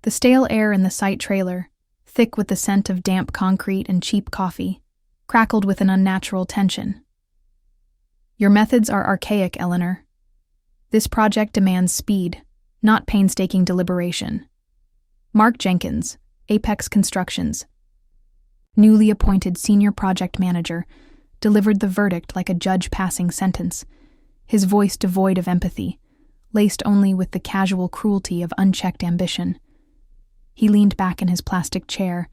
The stale air in the site trailer, thick with the scent of damp concrete and cheap coffee, crackled with an unnatural tension. Your methods are archaic, Eleanor. This project demands speed, not painstaking deliberation. Mark Jenkins, Apex Constructions, newly appointed senior project manager, delivered the verdict like a judge passing sentence, his voice devoid of empathy, laced only with the casual cruelty of unchecked ambition. He leaned back in his plastic chair,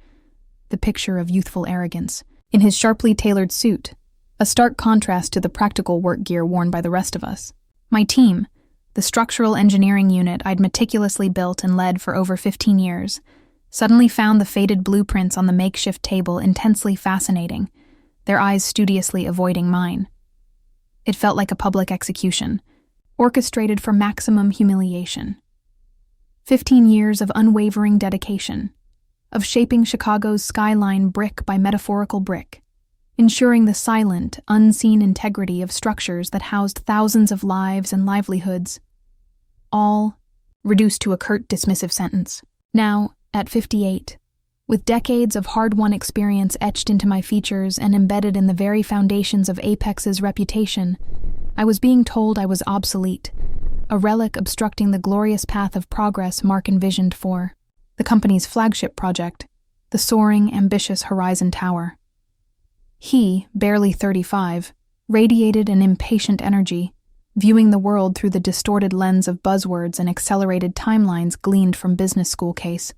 the picture of youthful arrogance, in his sharply tailored suit, a stark contrast to the practical work gear worn by the rest of us. My team, the structural engineering unit I'd meticulously built and led for over 15 years, suddenly found the faded blueprints on the makeshift table intensely fascinating, their eyes studiously avoiding mine. It felt like a public execution, orchestrated for maximum humiliation. 15 years of unwavering dedication, of shaping Chicago's skyline brick by metaphorical brick, ensuring the silent, unseen integrity of structures that housed thousands of lives and livelihoods, all reduced to a curt, dismissive sentence. Now, at 58, with decades of hard-won experience etched into my features and embedded in the very foundations of Apex's reputation, I was being told I was obsolete, a relic obstructing the glorious path of progress Mark envisioned for the company's flagship project, the soaring, ambitious Horizon Tower. He, barely 35, radiated an impatient energy, viewing the world through the distorted lens of buzzwords and accelerated timelines gleaned from business school case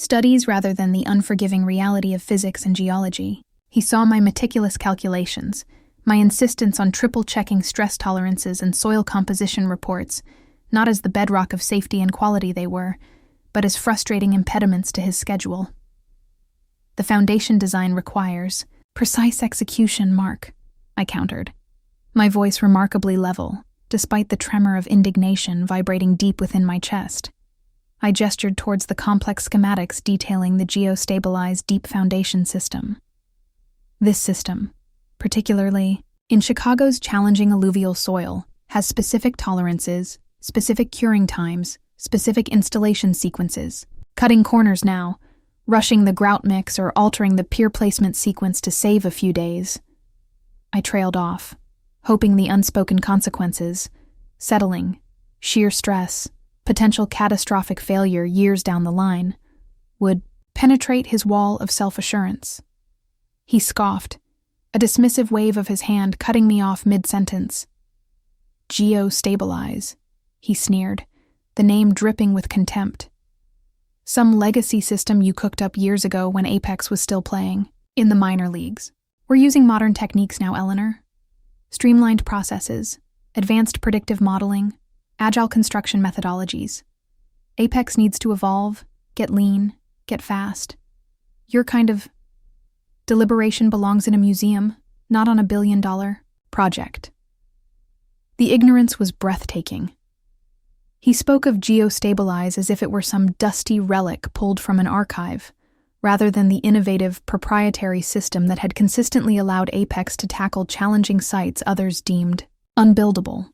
studies rather than the unforgiving reality of physics and geology. He saw my meticulous calculations, my insistence on triple-checking stress tolerances and soil composition reports, not as the bedrock of safety and quality they were, but as frustrating impediments to his schedule. The foundation design requires precise execution, Mark, I countered, my voice remarkably level, despite the tremor of indignation vibrating deep within my chest. I gestured towards the complex schematics detailing the geostabilized deep foundation system. This system, particularly in Chicago's challenging alluvial soil, has specific tolerances, specific curing times, specific installation sequences. Cutting corners now, rushing the grout mix or altering the pier placement sequence to save a few days. I trailed off, hoping the unspoken consequences, settling, sheer stress, potential catastrophic failure years down the line, would penetrate his wall of self-assurance. He scoffed, a dismissive wave of his hand cutting me off mid-sentence. Geostabilize, he sneered, the name dripping with contempt. Some legacy system you cooked up years ago when Apex was still playing, in the minor leagues. We're using modern techniques now, Eleanor. Streamlined processes, advanced predictive modeling, agile construction methodologies. Apex needs to evolve, get lean, get fast. Your kind of deliberation belongs in a museum, not on a billion-dollar project. The ignorance was breathtaking. He spoke of geostabilize as if it were some dusty relic pulled from an archive, rather than the innovative, proprietary system that had consistently allowed Apex to tackle challenging sites others deemed unbuildable.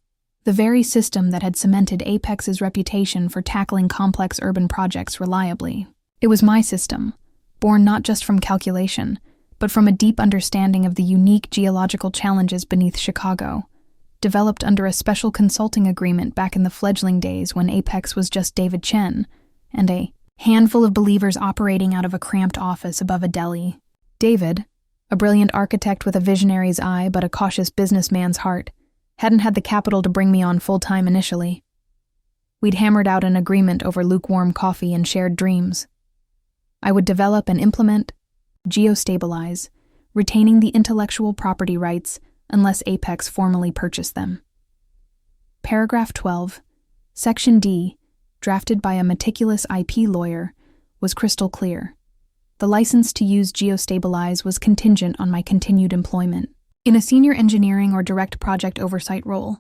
The very system that had cemented Apex's reputation for tackling complex urban projects reliably. It was my system, born not just from calculation, but from a deep understanding of the unique geological challenges beneath Chicago, developed under a special consulting agreement back in the fledgling days when Apex was just David Chen, and a handful of believers operating out of a cramped office above a deli. David, a brilliant architect with a visionary's eye but a cautious businessman's heart, hadn't had the capital to bring me on full-time initially. We'd hammered out an agreement over lukewarm coffee and shared dreams. I would develop and implement, geostabilize, retaining the intellectual property rights unless Apex formally purchased them. Paragraph 12, Section D, drafted by a meticulous IP lawyer, was crystal clear. The license to use geostabilize was contingent on my continued employment in a senior engineering or direct project oversight role,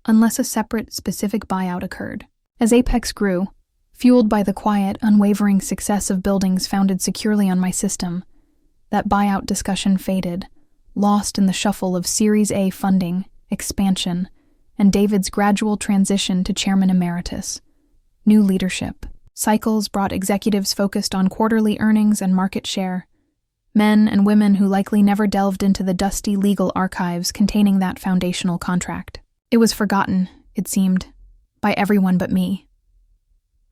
unless a separate, specific buyout occurred. As Apex grew, fueled by the quiet, unwavering success of buildings founded securely on my system, that buyout discussion faded, lost in the shuffle of Series A funding, expansion, and David's gradual transition to chairman emeritus. New leadership, Cycles brought executives focused on quarterly earnings and market share, men and women who likely never delved into the dusty legal archives containing that foundational contract. It was forgotten, it seemed, by everyone but me.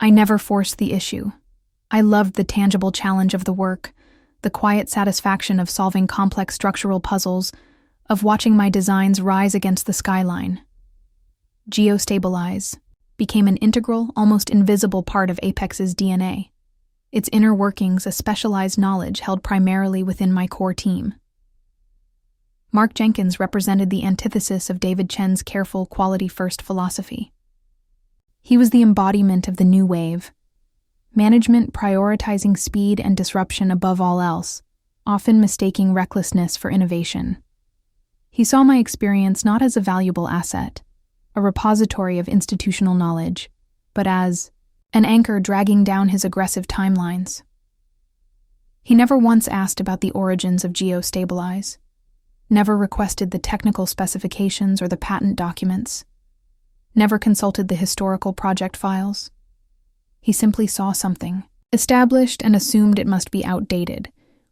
I never forced the issue. I loved the tangible challenge of the work, the quiet satisfaction of solving complex structural puzzles, of watching my designs rise against the skyline. Geostabilize became an integral, almost invisible part of Apex's DNA. Its inner workings a specialized knowledge held primarily within my core team. Mark Jenkins represented the antithesis of David Chen's careful, quality-first philosophy. He was the embodiment of the new wave, management prioritizing speed and disruption above all else, often mistaking recklessness for innovation. He saw my experience not as a valuable asset, a repository of institutional knowledge, but as an anchor dragging down his aggressive timelines. He never once asked about the origins of Geostabilize, never requested the technical specifications or the patent documents, never consulted the historical project files. He simply saw something, established and assumed it must be outdated,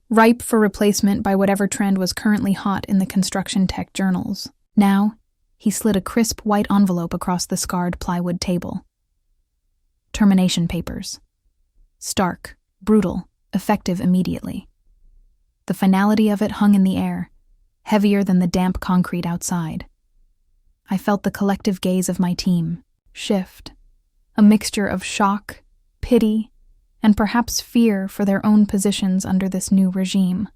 ripe for replacement by whatever trend was currently hot in the construction tech journals. Now, he slid a crisp white envelope across the scarred plywood table. Termination papers. Stark, brutal, effective immediately. The finality of it hung in the air, heavier than the damp concrete outside. I felt the collective gaze of my team shift, a mixture of shock, pity, and perhaps fear for their own positions under this new regime.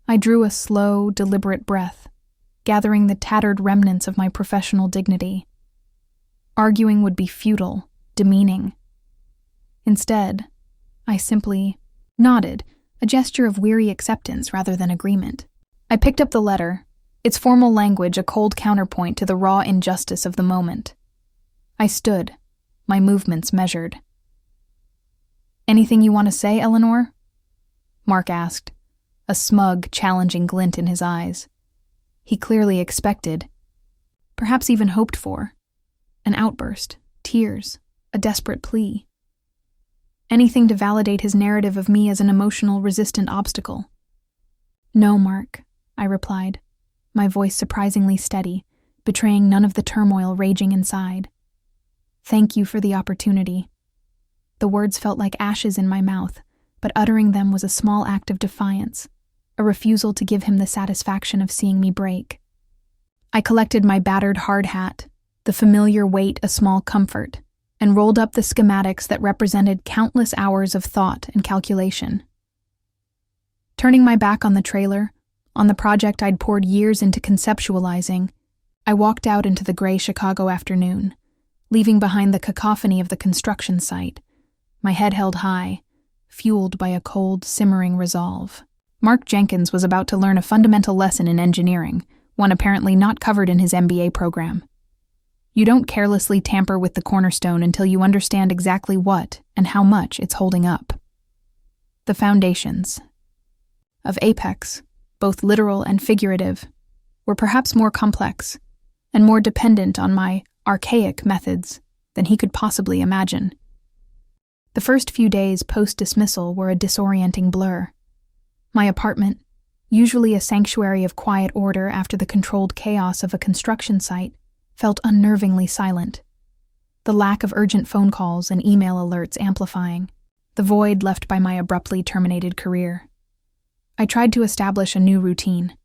I drew a slow, deliberate breath, gathering the tattered remnants of my professional dignity. Arguing would be futile, demeaning. Instead, I simply nodded, a gesture of weary acceptance rather than agreement. I picked up the letter, its formal language a cold counterpoint to the raw injustice of the moment. I stood, my movements measured. "Anything you want to say, Eleanor?" Mark asked, a smug, challenging glint in his eyes. He clearly expected, perhaps even hoped for, an outburst, tears, a desperate plea. Anything to validate his narrative of me as an emotional, resistant obstacle. "No, Mark," I replied, my voice surprisingly steady, betraying none of the turmoil raging inside. "Thank you for the opportunity." The words felt like ashes in my mouth, but uttering them was a small act of defiance, a refusal to give him the satisfaction of seeing me break. I collected my battered hard hat, the familiar weight a small comfort, and rolled up the schematics that represented countless hours of thought and calculation. Turning my back on the trailer, on the project I'd poured years into conceptualizing, I walked out into the gray Chicago afternoon, leaving behind the cacophony of the construction site, my head held high, fueled by a cold, simmering resolve. Mark Jenkins was about to learn a fundamental lesson in engineering, one apparently not covered in his MBA program. You don't carelessly tamper with the cornerstone until you understand exactly what and how much it's holding up. The foundations of Apex, both literal and figurative, were perhaps more complex and more dependent on my archaic methods than he could possibly imagine. The first few days post-dismissal were a disorienting blur. My apartment, usually a sanctuary of quiet order after the controlled chaos of a construction site, felt unnervingly silent, the lack of urgent phone calls and email alerts amplifying, the void left by my abruptly terminated career. I tried to establish a new routine.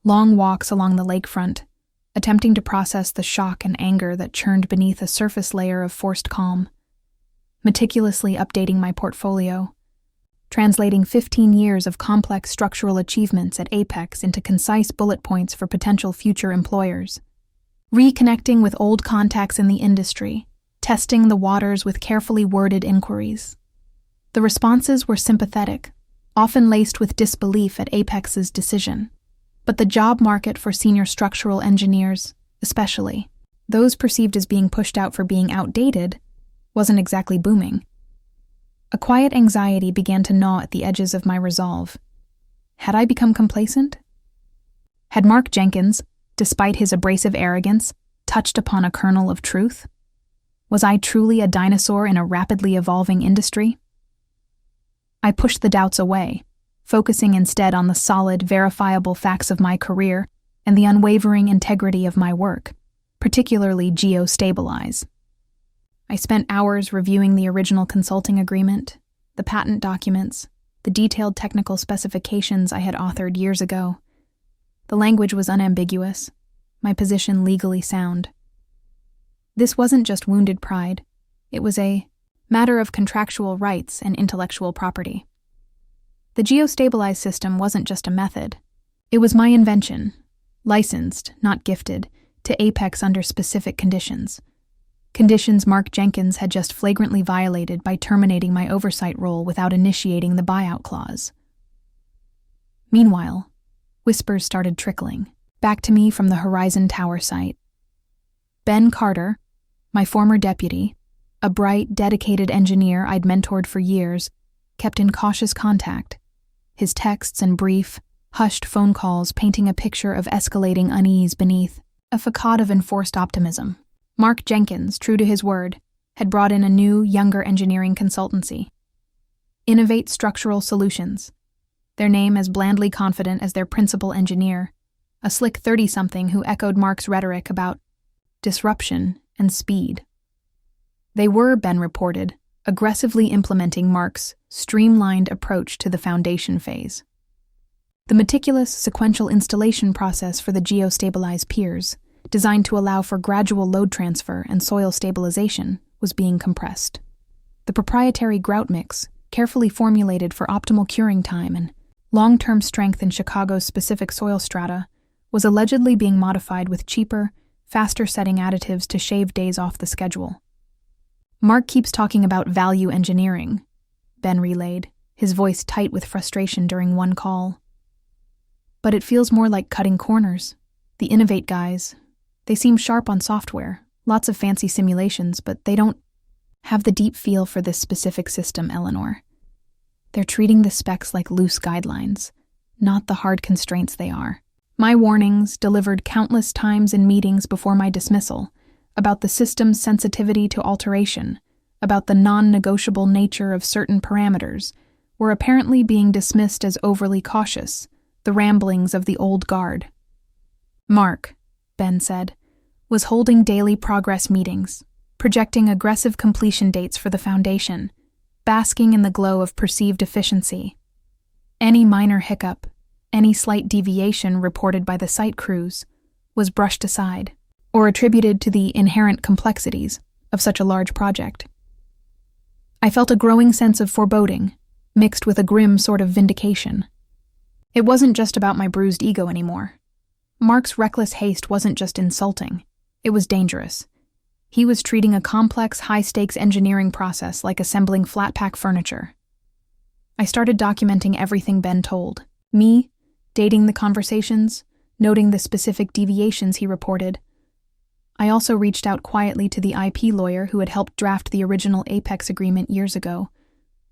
Long walks along the lakefront, attempting to process the shock and anger that churned beneath a surface layer of forced calm. Meticulously updating my portfolio, translating 15 years of complex structural achievements at Apex into concise bullet points for potential future employers. Reconnecting with old contacts in the industry, testing the waters with carefully worded inquiries. The responses were sympathetic, often laced with disbelief at Apex's decision. But the job market for senior structural engineers, especially those perceived as being pushed out for being outdated, wasn't exactly booming. A quiet anxiety began to gnaw at the edges of my resolve. Had I become complacent? Had Mark Jenkins, despite his abrasive arrogance, touched upon a kernel of truth? Was I truly a dinosaur in a rapidly evolving industry? I pushed the doubts away, focusing instead on the solid, verifiable facts of my career and the unwavering integrity of my work, particularly Geostabilize. I spent hours reviewing the original consulting agreement, the patent documents, the detailed technical specifications I had authored years ago. The language was unambiguous, my position legally sound. This wasn't just wounded pride, it was a matter of contractual rights and intellectual property. The Geostabilize system wasn't just a method, it was my invention, licensed, not gifted, to Apex under specific conditions. Conditions Mark Jenkins had just flagrantly violated by terminating my oversight role without initiating the buyout clause. Meanwhile, whispers started trickling, back to me from the Horizon Tower site. Ben Carter, my former deputy, a bright, dedicated engineer I'd mentored for years, kept in cautious contact, his texts and brief, hushed phone calls painting a picture of escalating unease beneath a facade of enforced optimism. Mark Jenkins, true to his word, had brought in a new, younger engineering consultancy. Innovate Structural Solutions, their name as blandly confident as their principal engineer, a slick 30-something who echoed Mark's rhetoric about disruption and speed. They were, Ben reported, aggressively implementing Mark's streamlined approach to the foundation phase. The meticulous sequential installation process for the Geostabilize piers, designed to allow for gradual load transfer and soil stabilization, was being compressed. The proprietary grout mix, carefully formulated for optimal curing time and long-term strength in Chicago's specific soil strata, was allegedly being modified with cheaper, faster-setting additives to shave days off the schedule. Mark keeps talking about value engineering, Ben relayed, his voice tight with frustration during one call. But it feels more like cutting corners. The Innovate guys, they seem sharp on software, lots of fancy simulations, but they don't have the deep feel for this specific system, Eleanor. They're treating the specs like loose guidelines, not the hard constraints they are. My warnings, delivered countless times in meetings before my dismissal, about the system's sensitivity to alteration, about the non-negotiable nature of certain parameters, were apparently being dismissed as overly cautious, the ramblings of the old guard. Mark, Ben said, was holding daily progress meetings, projecting aggressive completion dates for the foundation, basking in the glow of perceived efficiency. Any minor hiccup, any slight deviation reported by the site crews, was brushed aside, or attributed to the inherent complexities of such a large project. I felt a growing sense of foreboding, mixed with a grim sort of vindication. It wasn't just about my bruised ego anymore. Mark's reckless haste wasn't just insulting, it was dangerous. He was treating a complex, high-stakes engineering process like assembling flat-pack furniture. I started documenting everything Ben told, me, dating the conversations, noting the specific deviations he reported. I also reached out quietly to the IP lawyer who had helped draft the original Apex agreement years ago,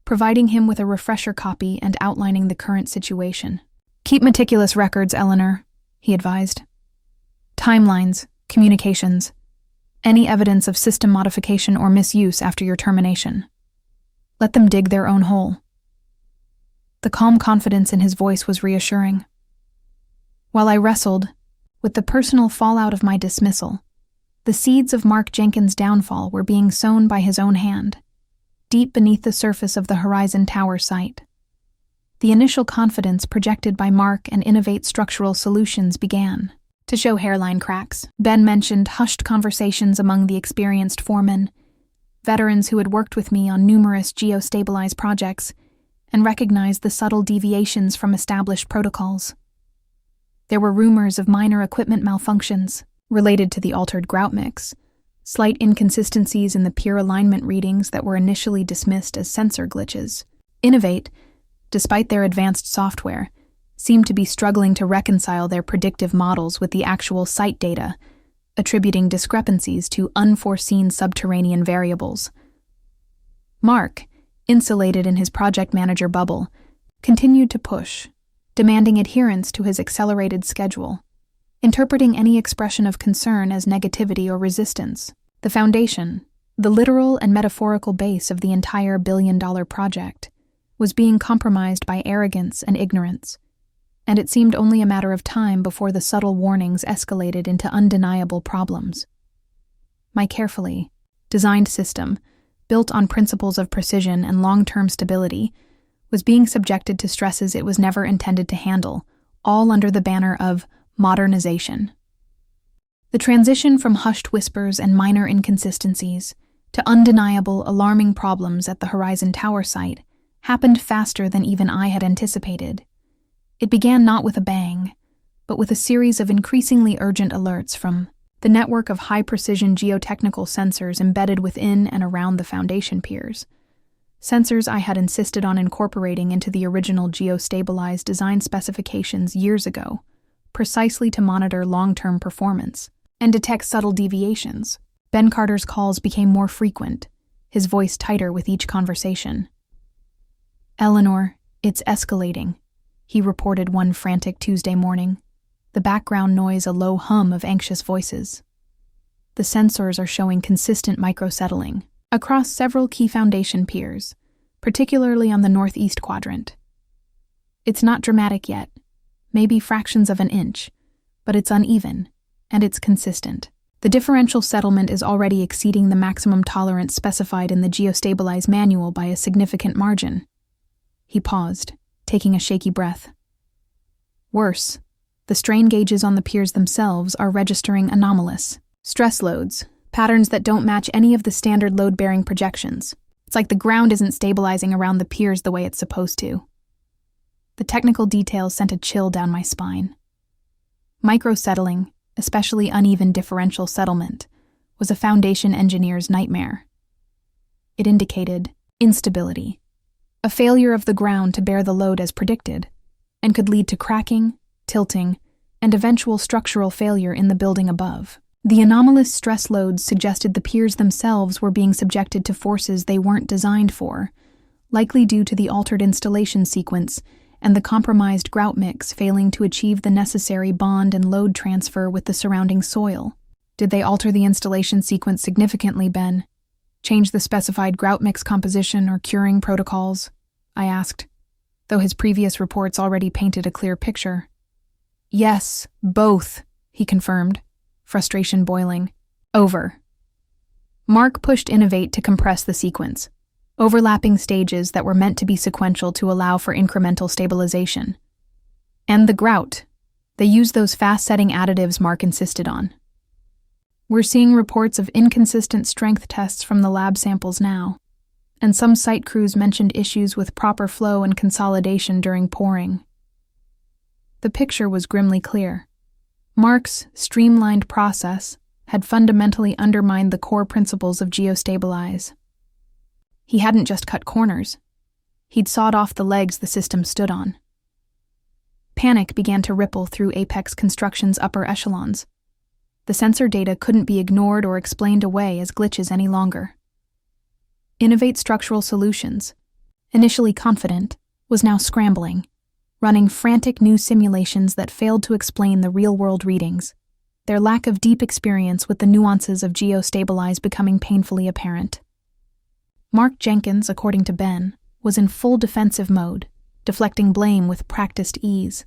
providing him with a refresher copy and outlining the current situation. Keep meticulous records, Eleanor, he advised. Timelines, communications, any evidence of system modification or misuse after your termination. Let them dig their own hole. The calm confidence in his voice was reassuring. While I wrestled with the personal fallout of my dismissal, the seeds of Mark Jenkins' downfall were being sown by his own hand, deep beneath the surface of the Horizon Tower site. The initial confidence projected by Mark and Innovate Structural Solutions began to show hairline cracks. Ben mentioned hushed conversations among the experienced foremen, veterans who had worked with me on numerous Geostabilize projects, and recognized the subtle deviations from established protocols. There were rumors of minor equipment malfunctions related to the altered grout mix, slight inconsistencies in the peer alignment readings that were initially dismissed as sensor glitches. Innovate, despite their advanced software, seemed to be struggling to reconcile their predictive models with the actual site data, attributing discrepancies to unforeseen subterranean variables. Mark, insulated in his project manager bubble, continued to push, demanding adherence to his accelerated schedule, interpreting any expression of concern as negativity or resistance. The foundation, The literal and metaphorical base of the entire billion-dollar project was being compromised by arrogance and ignorance, and it seemed only a matter of time before the subtle warnings escalated into undeniable problems. My carefully designed system, built on principles of precision and long-term stability, was being subjected to stresses it was never intended to handle, all under the banner of modernization. The transition from hushed whispers and minor inconsistencies to undeniable, alarming problems at the Horizon Tower site happened faster than even I had anticipated. It began not with a bang, but with a series of increasingly urgent alerts from the network of high-precision geotechnical sensors embedded within and around the foundation piers. Sensors I had insisted on incorporating into the original geostabilized design specifications years ago, precisely to monitor long-term performance and detect subtle deviations. Ben Carter's calls became more frequent, his voice tighter with each conversation. "Eleanor, it's escalating," he reported one frantic Tuesday morning, the background noise a low hum of anxious voices. The sensors are showing consistent microsettling across several key foundation piers, particularly on the northeast quadrant. It's not dramatic yet, maybe fractions of an inch, but it's uneven, and it's consistent. The differential settlement is already exceeding the maximum tolerance specified in the geostabilized manual by a significant margin. He paused, taking a shaky breath. Worse, the strain gauges on the piers themselves are registering anomalous stress loads, patterns that don't match any of the standard load-bearing projections. It's like the ground isn't stabilizing around the piers the way it's supposed to. The technical details sent a chill down my spine. Microsettling, especially uneven differential settlement, was a foundation engineer's nightmare. It indicated instability, a failure of the ground to bear the load as predicted, and could lead to cracking, tilting, and eventual structural failure in the building above. The anomalous stress loads suggested the piers themselves were being subjected to forces they weren't designed for, likely due to the altered installation sequence and the compromised grout mix failing to achieve the necessary bond and load transfer with the surrounding soil. Did they alter the installation sequence significantly, Ben? Change the specified grout mix composition or curing protocols? I asked, though his previous reports already painted a clear picture. Yes, both, he confirmed, frustration boiling. Over. Mark pushed Innovate to compress the sequence, overlapping stages that were meant to be sequential to allow for incremental stabilization. And the grout. They used those fast-setting additives Mark insisted on. We're seeing reports of inconsistent strength tests from the lab samples now, and some site crews mentioned issues with proper flow and consolidation during pouring. The picture was grimly clear. Mark's streamlined process had fundamentally undermined the core principles of geostabilize. He hadn't just cut corners. He'd sawed off the legs the system stood on. Panic began to ripple through Apex Construction's upper echelons. The sensor data couldn't be ignored or explained away as glitches any longer. Innovate Structural Solutions, initially confident, was now scrambling, running frantic new simulations that failed to explain the real-world readings, their lack of deep experience with the nuances of geostabilize becoming painfully apparent. Mark Jenkins, according to Ben, was in full defensive mode, deflecting blame with practiced ease.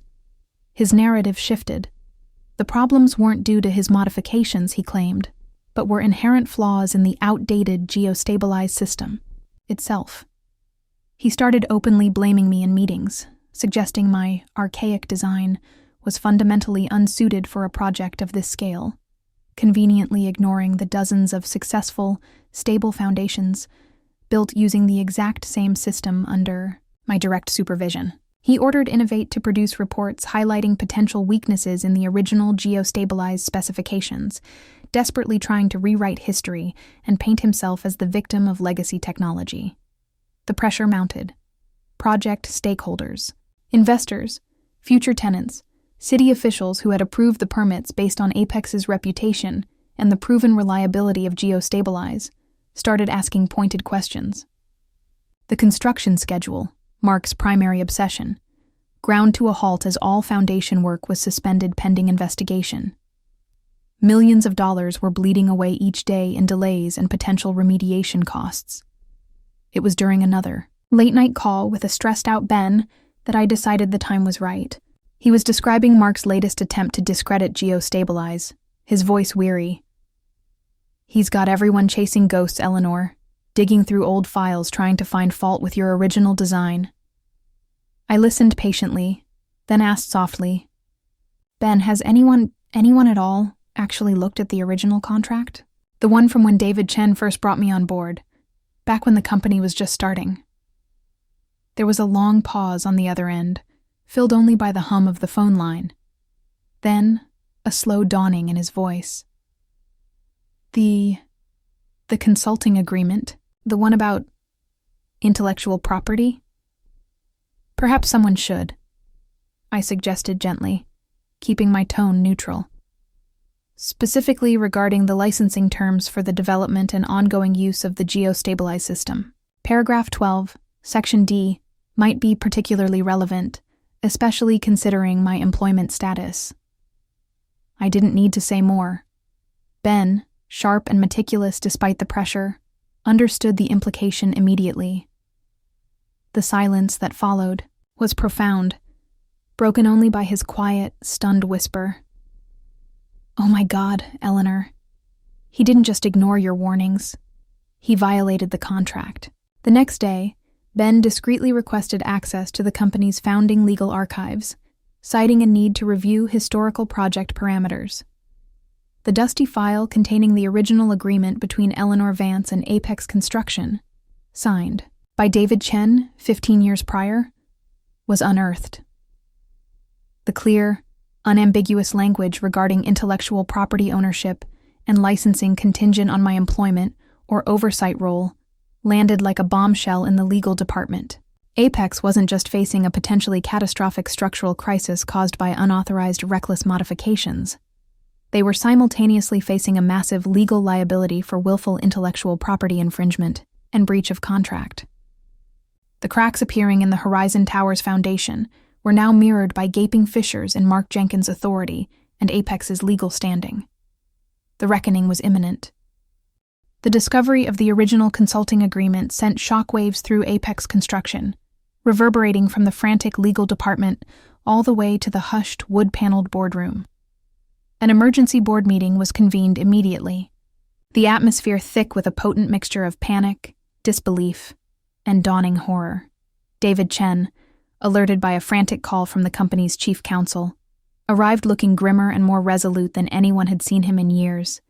His narrative shifted. The problems weren't due to his modifications, he claimed, but were inherent flaws in the outdated geostabilized system itself. He started openly blaming me in meetings, suggesting my archaic design was fundamentally unsuited for a project of this scale, conveniently ignoring the dozens of successful, stable foundations built using the exact same system under my direct supervision. He ordered Innovate to produce reports highlighting potential weaknesses in the original geostabilized specifications, desperately trying to rewrite history and paint himself as the victim of legacy technology. The pressure mounted. Project stakeholders, investors, future tenants, city officials who had approved the permits based on Apex's reputation and the proven reliability of geostabilize started asking pointed questions. The construction schedule, Mark's primary obsession, ground to a halt as all foundation work was suspended pending investigation. Millions of dollars were bleeding away each day in delays and potential remediation costs. It was during another late-night call with a stressed-out Ben that I decided the time was right. He was describing Mark's latest attempt to discredit geostabilize, his voice weary. "He's got everyone chasing ghosts, Eleanor, digging through old files trying to find fault with your original design." I listened patiently, then asked softly, "Ben, has anyone at all actually looked at the original contract? The one from when David Chen first brought me on board, back when the company was just starting." There was a long pause on the other end, filled only by the hum of the phone line. Then, a slow dawning in his voice. The consulting agreement, the one about intellectual property? Perhaps someone should, I suggested gently, keeping my tone neutral. Specifically regarding the licensing terms for the development and ongoing use of the geostabilized system. Paragraph 12, Section D, might be particularly relevant, especially considering my employment status. I didn't need to say more. Ben, sharp and meticulous despite the pressure, understood the implication immediately. The silence that followed was profound, broken only by his quiet, stunned whisper. "Oh my God, Eleanor. He didn't just ignore your warnings. He violated the contract." The next day, Ben discreetly requested access to the company's founding legal archives, citing a need to review historical project parameters. The dusty file containing the original agreement between Eleanor Vance and Apex Construction, signed by David Chen 15 years prior, was unearthed. The clear, unambiguous language regarding intellectual property ownership and licensing contingent on my employment or oversight role landed like a bombshell in the legal department. Apex wasn't just facing a potentially catastrophic structural crisis caused by unauthorized reckless modifications. They were simultaneously facing a massive legal liability for willful intellectual property infringement and breach of contract. The cracks appearing in the Horizon Towers foundation were now mirrored by gaping fissures in Mark Jenkins' authority and Apex's legal standing. The reckoning was imminent. The discovery of the original consulting agreement sent shockwaves through Apex Construction, reverberating from the frantic legal department all the way to the hushed, wood-paneled boardroom. An emergency board meeting was convened immediately, the atmosphere thick with a potent mixture of panic, disbelief, and dawning horror. David Chen, alerted by a frantic call from the company's chief counsel, arrived looking grimmer and more resolute than anyone had seen him in years,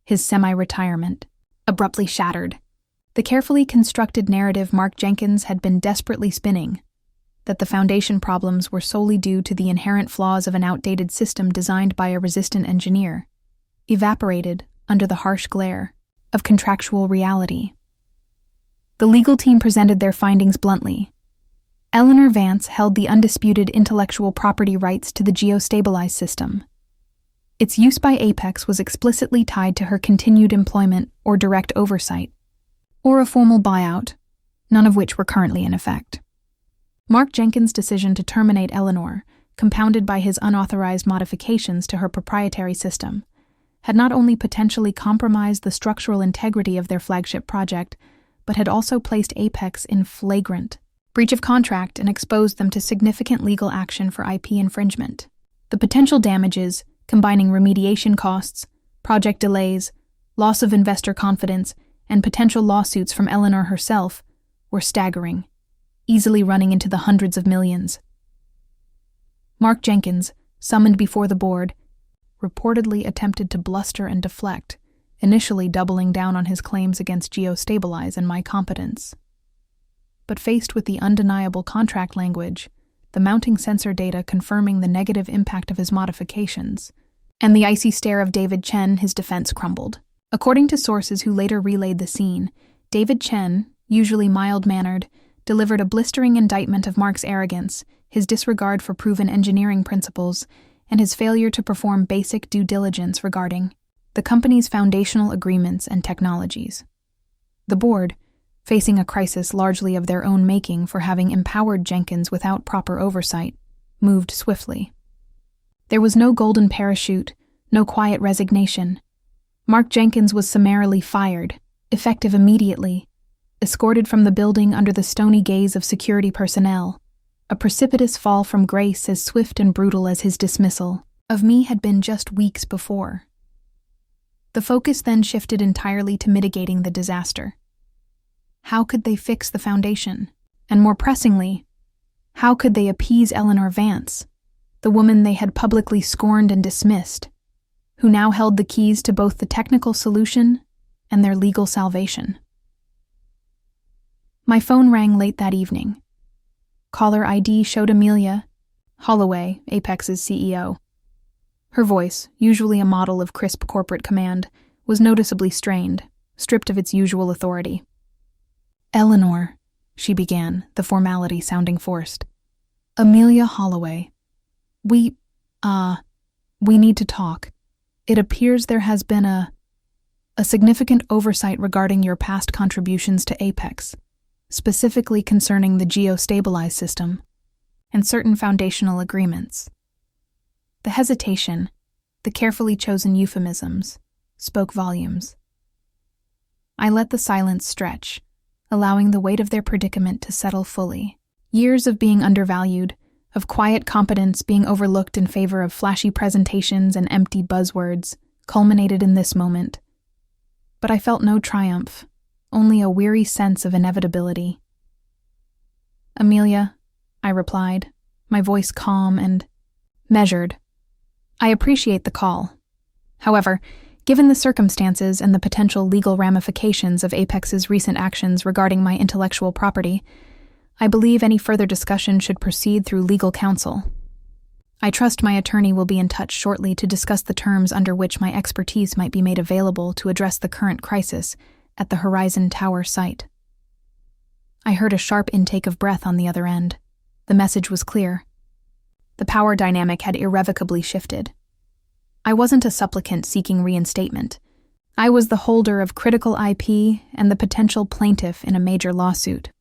his semi-retirement abruptly shattered. The carefully constructed narrative Mark Jenkins had been desperately spinning, that the foundation problems were solely due to the inherent flaws of an outdated system designed by a resistant engineer, evaporated under the harsh glare of contractual reality. The legal team presented their findings bluntly. Eleanor Vance held the undisputed intellectual property rights to the geostabilized system. Its use by Apex was explicitly tied to her continued employment or direct oversight, or a formal buyout, none of which were currently in effect. Mark Jenkins' decision to terminate Eleanor, compounded by his unauthorized modifications to her proprietary system, had not only potentially compromised the structural integrity of their flagship project, but had also placed Apex in flagrant breach of contract and exposed them to significant legal action for IP infringement. The potential damages, combining remediation costs, project delays, loss of investor confidence, and potential lawsuits from Eleanor herself, were staggering, easily running into the hundreds of millions. Mark Jenkins, summoned before the board, reportedly attempted to bluster and deflect, initially doubling down on his claims against geostabilize and my competence. But faced with the undeniable contract language, the mounting sensor data confirming the negative impact of his modifications, and the icy stare of David Chen, his defense crumbled. According to sources who later relayed the scene, David Chen, usually mild-mannered, delivered a blistering indictment of Mark's arrogance, his disregard for proven engineering principles, and his failure to perform basic due diligence regarding the company's foundational agreements and technologies. The board, facing a crisis largely of their own making for having empowered Jenkins without proper oversight, moved swiftly. There was no golden parachute, No quiet resignation. Mark Jenkins was summarily fired, effective immediately, escorted from the building under the stony gaze of security personnel, a precipitous fall from grace as swift and brutal as his dismissal of me had been just weeks before. The focus then shifted entirely to mitigating the disaster. How could they fix the foundation? And more pressingly, how could they appease Eleanor Vance, the woman they had publicly scorned and dismissed, who now held the keys to both the technical solution and their legal salvation? My phone rang late that evening. Caller ID showed Amelia Holloway, Apex's CEO. Her voice, usually a model of crisp corporate command, was noticeably strained, stripped of its usual authority. "Eleanor," she began, the formality sounding forced. "Amelia Holloway. We need to talk. It appears there has been a significant oversight regarding your past contributions to Apex, specifically concerning the geostabilized system and certain foundational agreements." The hesitation, the carefully chosen euphemisms, spoke volumes. I let the silence stretch, allowing the weight of their predicament to settle fully. Years of being undervalued, of quiet competence being overlooked in favor of flashy presentations and empty buzzwords, culminated in this moment. But I felt no triumph, only a weary sense of inevitability. "Amelia," I replied, my voice calm and measured. "I appreciate the call. However, given the circumstances and the potential legal ramifications of Apex's recent actions regarding my intellectual property, I believe any further discussion should proceed through legal counsel. I trust my attorney will be in touch shortly to discuss the terms under which my expertise might be made available to address the current crisis at the Horizon Tower site." I heard a sharp intake of breath on the other end. The message was clear. The power dynamic had irrevocably shifted. I wasn't a supplicant seeking reinstatement. I was the holder of critical IP and the potential plaintiff in a major lawsuit.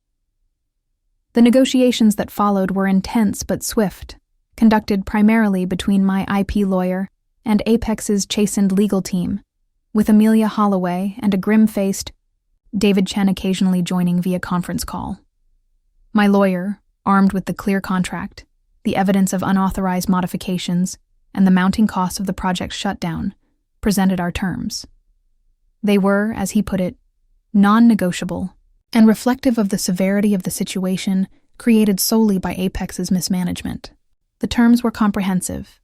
The negotiations that followed were intense but swift, conducted primarily between my IP lawyer and Apex's chastened legal team, with Amelia Holloway and a grim-faced David Chen occasionally joining via conference call. My lawyer, armed with the clear contract, the evidence of unauthorized modifications, and the mounting costs of the project's shutdown, presented our terms. They were, as he put it, non-negotiable and reflective of the severity of the situation created solely by Apex's mismanagement. The terms were comprehensive: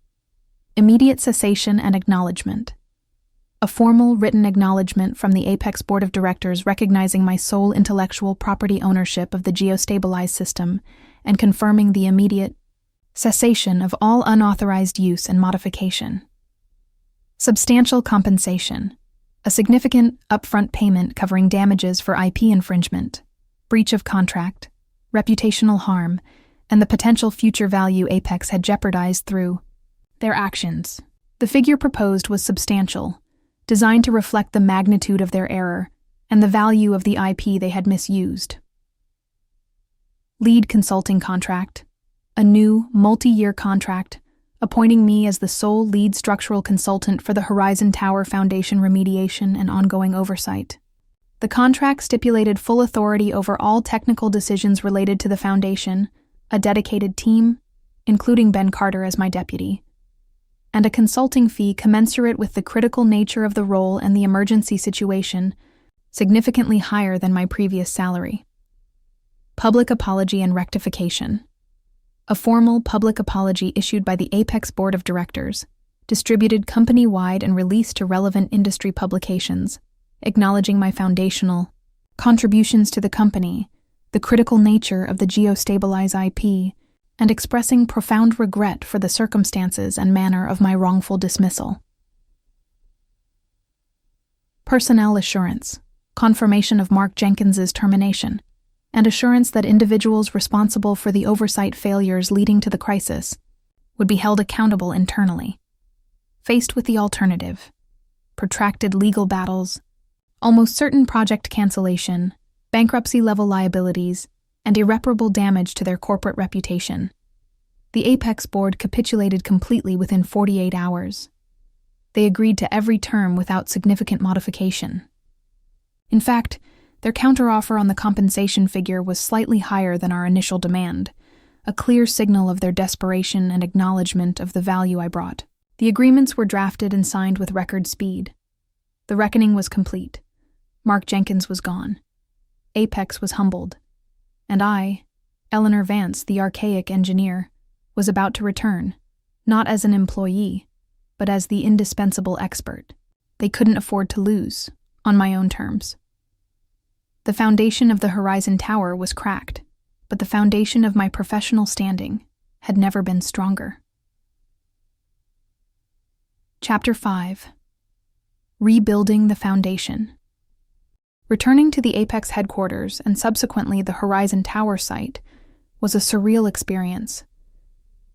immediate cessation and acknowledgement, a formal written acknowledgement from the Apex Board of Directors recognizing my sole intellectual property ownership of the geostabilized system and confirming the immediate cessation of all unauthorized use and modification. Substantial compensation, a significant upfront payment covering damages for IP infringement, breach of contract, reputational harm, and the potential future value Apex had jeopardized through their actions. The figure proposed was substantial, designed to reflect the magnitude of their error and the value of the IP they had misused. Lead consulting contract, a new, multi-year contract, appointing me as the sole lead structural consultant for the Horizon Tower Foundation remediation and ongoing oversight. The contract stipulated full authority over all technical decisions related to the foundation, a dedicated team, including Ben Carter as my deputy, and a consulting fee commensurate with the critical nature of the role and the emergency situation, significantly higher than my previous salary. Public apology and rectification. A formal public apology issued by the Apex Board of Directors, distributed company-wide and released to relevant industry publications, acknowledging my foundational contributions to the company, the critical nature of the geostabilized IP, and expressing profound regret for the circumstances and manner of my wrongful dismissal. Personnel assurance, confirmation of Mark Jenkins's termination, and assurance that individuals responsible for the oversight failures leading to the crisis would be held accountable internally. Faced with the alternative, protracted legal battles, almost certain project cancellation, bankruptcy-level liabilities, and irreparable damage to their corporate reputation, the Apex Board capitulated completely within 48 hours. They agreed to every term without significant modification. In fact, their counteroffer on the compensation figure was slightly higher than our initial demand, a clear signal of their desperation and acknowledgement of the value I brought. The agreements were drafted and signed with record speed. The reckoning was complete. Mark Jenkins was gone. Apex was humbled. And I, Eleanor Vance, the archaic engineer, was about to return, not as an employee, but as the indispensable expert. They couldn't afford to lose, on my own terms. The foundation of the Horizon Tower was cracked, but the foundation of my professional standing had never been stronger. Chapter 5. Rebuilding the Foundation. Returning to the Apex headquarters and subsequently the Horizon Tower site was a surreal experience.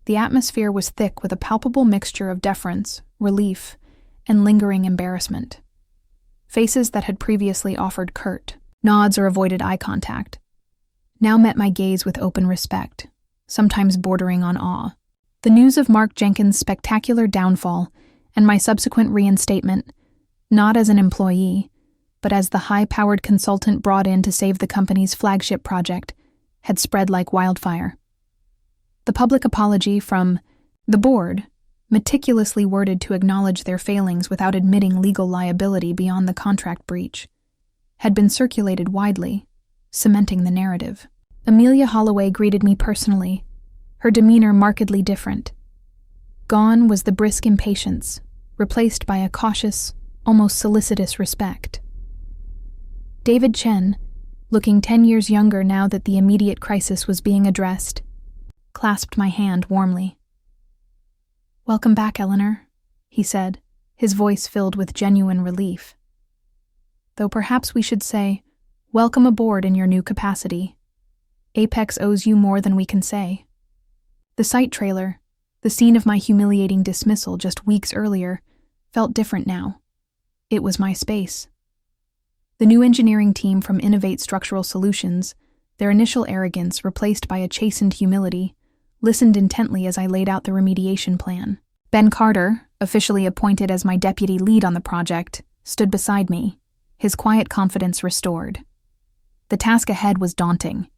The atmosphere was thick with a palpable mixture of deference, relief, and lingering embarrassment. Faces that had previously offered curt nods or avoided eye contact now met my gaze with open respect, sometimes bordering on awe. The news of Mark Jenkins' spectacular downfall and my subsequent reinstatement, not as an employee, but as the high-powered consultant brought in to save the company's flagship project, had spread like wildfire. The public apology from the board, meticulously worded to acknowledge their failings without admitting legal liability beyond the contract breach, had been circulated widely, cementing the narrative. Amelia Holloway greeted me personally, her demeanor markedly different. Gone was the brisk impatience, replaced by a cautious, almost solicitous respect. David Chen, looking 10 years younger now that the immediate crisis was being addressed, clasped my hand warmly. "Welcome back, Eleanor," he said, his voice filled with genuine relief. "Though perhaps we should say, welcome aboard in your new capacity. Apex owes you more than we can say." The site trailer, the scene of my humiliating dismissal just weeks earlier, felt different now. It was my space. The new engineering team from Innovate Structural Solutions, their initial arrogance replaced by a chastened humility, listened intently as I laid out the remediation plan. Ben Carter, officially appointed as my deputy lead on the project, stood beside me, his quiet confidence restored. The task ahead was daunting.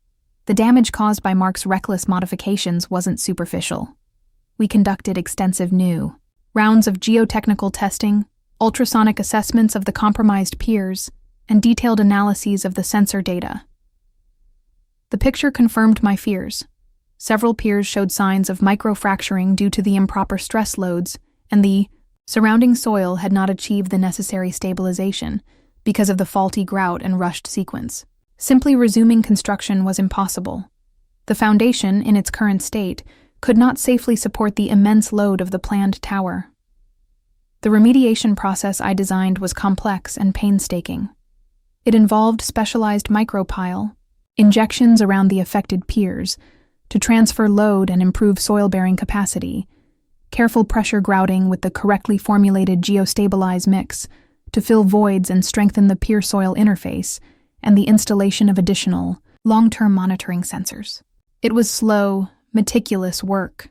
The damage caused by Mark's reckless modifications wasn't superficial. We conducted extensive rounds of geotechnical testing, ultrasonic assessments of the compromised piers, and detailed analyses of the sensor data. The picture confirmed my fears. Several piers showed signs of microfracturing due to the improper stress loads, and the surrounding soil had not achieved the necessary stabilization because of the faulty grout and rushed sequence. Simply resuming construction was impossible. The foundation, in its current state, could not safely support the immense load of the planned tower. The remediation process I designed was complex and painstaking. It involved specialized micropile, injections around the affected piers, to transfer load and improve soil-bearing capacity, careful pressure grouting with the correctly formulated geostabilize mix to fill voids and strengthen the pier-soil interface, and the installation of additional, long-term monitoring sensors. It was slow, meticulous work.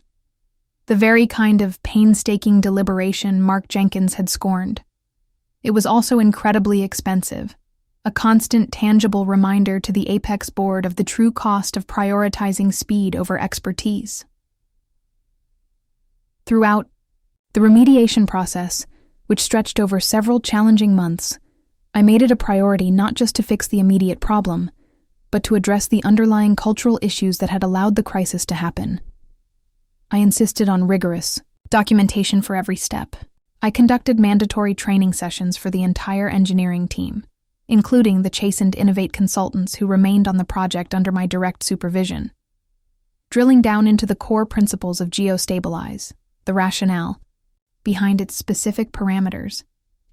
The very kind of painstaking deliberation Mark Jenkins had scorned. It was also incredibly expensive, a constant, tangible reminder to the Apex board of the true cost of prioritizing speed over expertise. Throughout the remediation process, which stretched over several challenging months, I made it a priority not just to fix the immediate problem, but to address the underlying cultural issues that had allowed the crisis to happen. I insisted on rigorous documentation for every step. I conducted mandatory training sessions for the entire engineering team, including the chastened Innovate consultants who remained on the project under my direct supervision. Drilling down into the core principles of geostabilize, the rationale behind its specific parameters,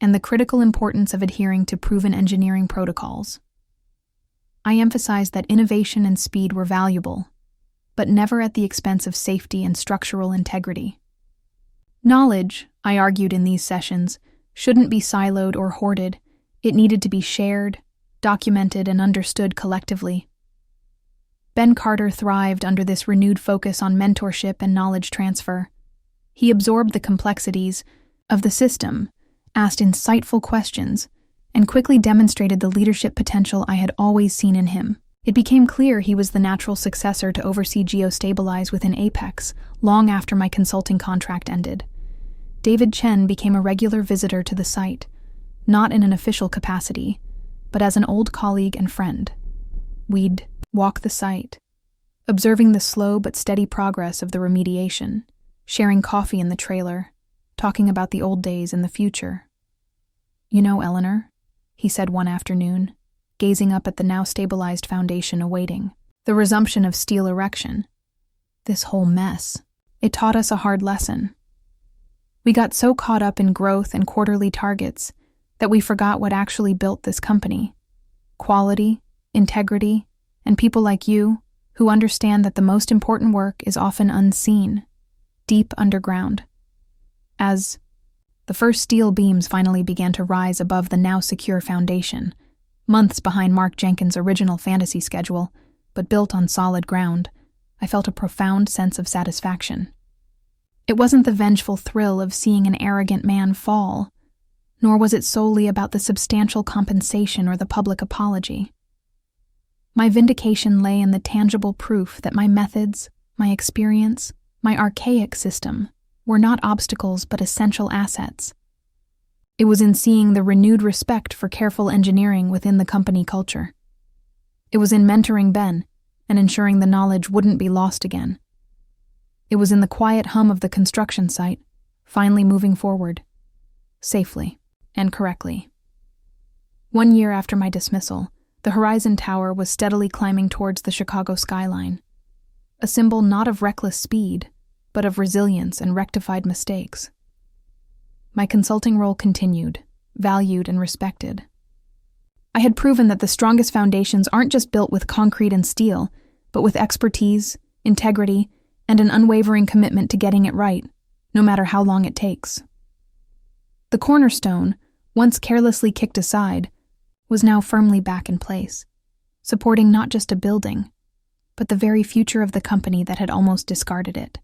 and the critical importance of adhering to proven engineering protocols. I emphasized that innovation and speed were valuable, but never at the expense of safety and structural integrity. Knowledge, I argued in these sessions, shouldn't be siloed or hoarded. It needed to be shared, documented, and understood collectively. Ben Carter thrived under this renewed focus on mentorship and knowledge transfer. He absorbed the complexities, of the system, asked insightful questions, and quickly demonstrated the leadership potential I had always seen in him. It became clear he was the natural successor to oversee geostabilize within Apex long after my consulting contract ended. David Chen became a regular visitor to the site, not in an official capacity, but as an old colleague and friend. We'd walk the site, observing the slow but steady progress of the remediation, sharing coffee in the trailer, talking about the old days and the future. "You know, Eleanor," he said one afternoon, gazing up at the now stabilized foundation awaiting the resumption of steel erection. "This whole mess, it taught us a hard lesson. We got so caught up in growth and quarterly targets that we forgot what actually built this company. Quality, integrity, and people like you who understand that the most important work is often unseen, deep underground." As the first steel beams finally began to rise above the now secure foundation, months behind Mark Jenkins' original fantasy schedule, but built on solid ground, I felt a profound sense of satisfaction. It wasn't the vengeful thrill of seeing an arrogant man fall, nor was it solely about the substantial compensation or the public apology. My vindication lay in the tangible proof that my methods, my experience, my archaic system were not obstacles but essential assets. It was in seeing the renewed respect for careful engineering within the company culture. It was in mentoring Ben and ensuring the knowledge wouldn't be lost again. It was in the quiet hum of the construction site, finally moving forward, safely and correctly. 1 year after my dismissal, the Horizon Tower was steadily climbing towards the Chicago skyline, a symbol not of reckless speed, but of resilience and rectified mistakes. My consulting role continued, valued and respected. I had proven that the strongest foundations aren't just built with concrete and steel, but with expertise, integrity, and an unwavering commitment to getting it right, no matter how long it takes. The cornerstone, once carelessly kicked aside, was now firmly back in place, supporting not just a building, but the very future of the company that had almost discarded it.